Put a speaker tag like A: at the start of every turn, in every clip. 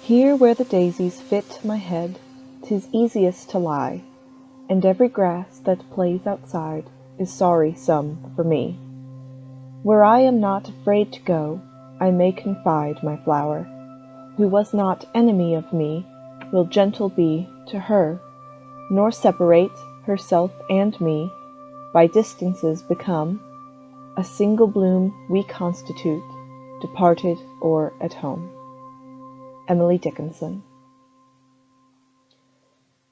A: Here where the daisies fit my head, 'tis easiest to lie, and every grass that plays outside is sorry-some for me. Where I am not afraid to go, I may confide my flower, who was not enemy of me, will gentle be to her, nor separate herself and me, by distances become, a single bloom we constitute, departed or at home. Emily Dickinson.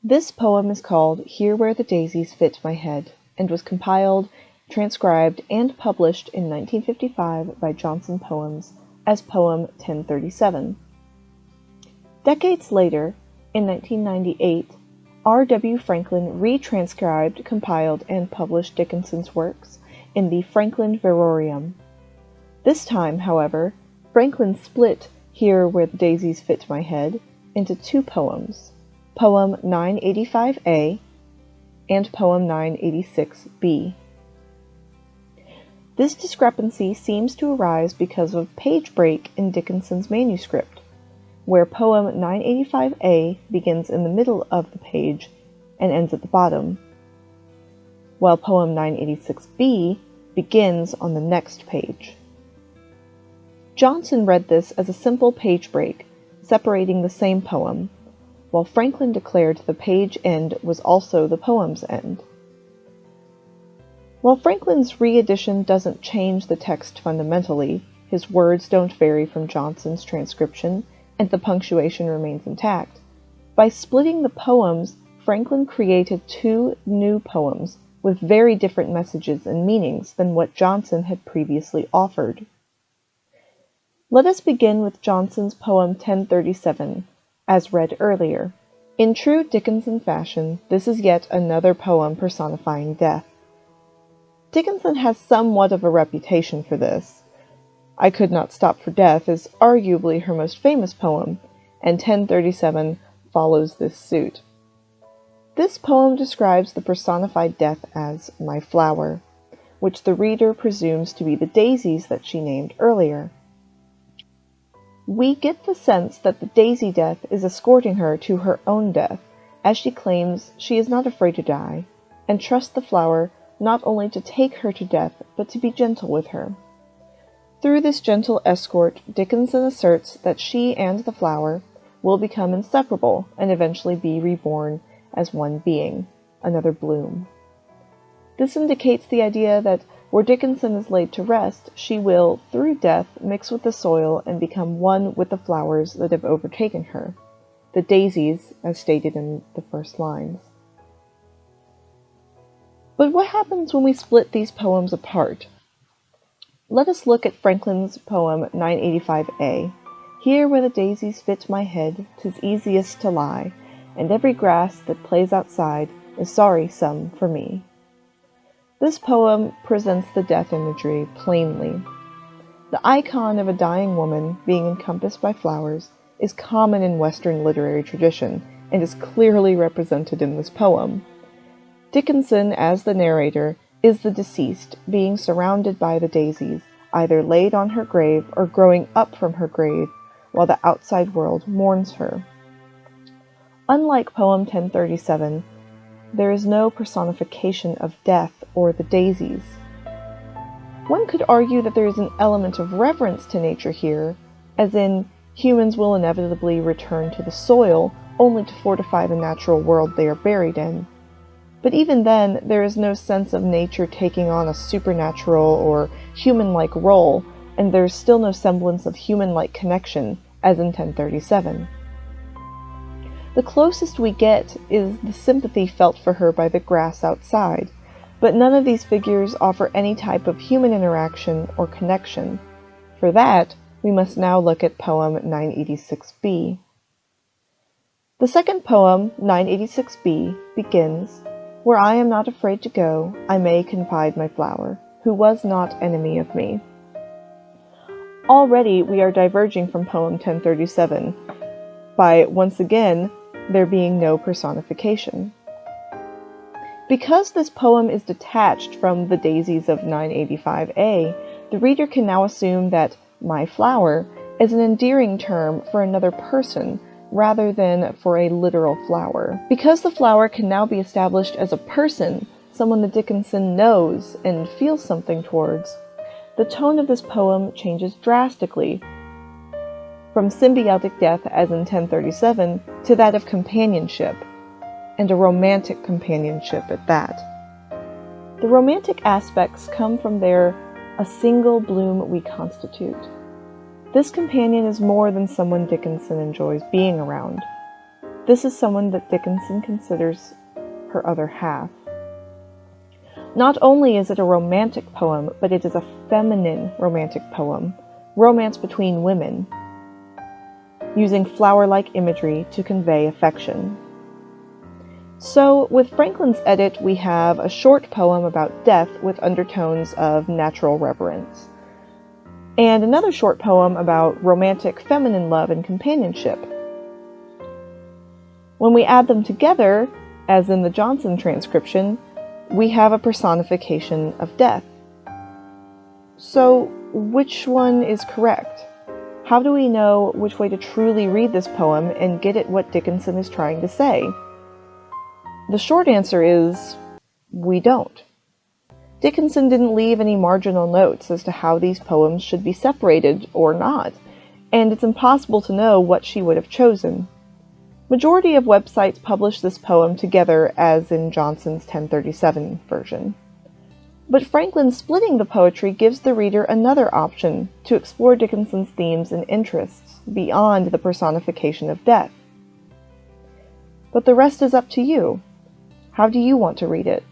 A: This poem is called Here Where the Daisies Fit My Head, and was compiled, transcribed, and published in 1955 by Johnson Poems as poem 1037. Decades later, in 1998, R.W. Franklin retranscribed, compiled, and published Dickinson's works in the Franklin Verorium. This time, however, Franklin split Here Where the Daisies Fit My Head into two poems, poem 985A and poem 986B. This discrepancy seems to arise because of a page break in Dickinson's manuscript, where poem 985A begins in the middle of the page and ends at the bottom, while poem 986B begins on the next page. Johnson read this as a simple page break, separating the same poem, while Franklin declared the page end was also the poem's end. While Franklin's re-edition doesn't change the text fundamentally, his words don't vary from Johnson's transcription, and the punctuation remains intact. By splitting the poems, Franklin created two new poems with very different messages and meanings than what Johnson had previously offered. Let us begin with Johnson's poem 1037, as read earlier. In true Dickinson fashion, this is yet another poem personifying death. Dickinson has somewhat of a reputation for this. I Could Not Stop for Death is arguably her most famous poem, and 1037 follows this suit. This poem describes the personified death as my flower, which the reader presumes to be the daisies that she named earlier. We get the sense that the daisy death is escorting her to her own death, as she claims she is not afraid to die, and trusts the flower not only to take her to death, but to be gentle with her. Through this gentle escort, Dickinson asserts that she and the flower will become inseparable and eventually be reborn as one being, another bloom. This indicates the idea that where Dickinson is laid to rest, she will, through death, mix with the soil and become one with the flowers that have overtaken her, the daisies, as stated in the first lines. But what happens when we split these poems apart? Let us look at Franklin's poem 985A. Here where the daisies fit my head, 'tis easiest to lie, and every grass that plays outside is sorry-some for me. This poem presents the death imagery plainly. The icon of a dying woman being encompassed by flowers is common in Western literary tradition and is clearly represented in this poem. Dickinson, as the narrator, is the deceased, being surrounded by the daisies, either laid on her grave or growing up from her grave, while the outside world mourns her. Unlike poem 1037, there is no personification of death or the daisies. One could argue that there is an element of reverence to nature here, as in, humans will inevitably return to the soil only to fortify the natural world they are buried in. But even then, there is no sense of nature taking on a supernatural or human-like role, and there is still no semblance of human-like connection, as in 1037. The closest we get is the sympathy felt for her by the grass outside, but none of these figures offer any type of human interaction or connection. For that, we must now look at poem 986B. The second poem, 986B, begins, Where I am not afraid to go, I may confide my flower, who was not enemy of me. Already we are diverging from poem 1037 by, once again, there being no personification. Because this poem is detached from the daisies of 985A, the reader can now assume that my flower as an endearing term for another person rather than for a literal flower. Because the flower can now be established as a person, someone that Dickinson knows and feels something towards, the tone of this poem changes drastically from symbiotic death as in 1037 to that of companionship, and a romantic companionship at that. The romantic aspects come from their "a single bloom we constitute." This companion is more than someone Dickinson enjoys being around. This is someone that Dickinson considers her other half. Not only is it a romantic poem, but it is a feminine romantic poem, romance between women, using flower-like imagery to convey affection. So, with Franklin's edit, we have a short poem about death with undertones of natural reverence, and another short poem about romantic feminine love and companionship. When we add them together, as in the Johnson transcription, we have a personification of death. So, which one is correct? How do we know which way to truly read this poem and get at what Dickinson is trying to say? The short answer is, we don't. Dickinson didn't leave any marginal notes as to how these poems should be separated or not, and it's impossible to know what she would have chosen. Majority of websites publish this poem together as in Johnson's 1037 version. But Franklin splitting the poetry gives the reader another option to explore Dickinson's themes and interests beyond the personification of death. But the rest is up to you. How do you want to read it?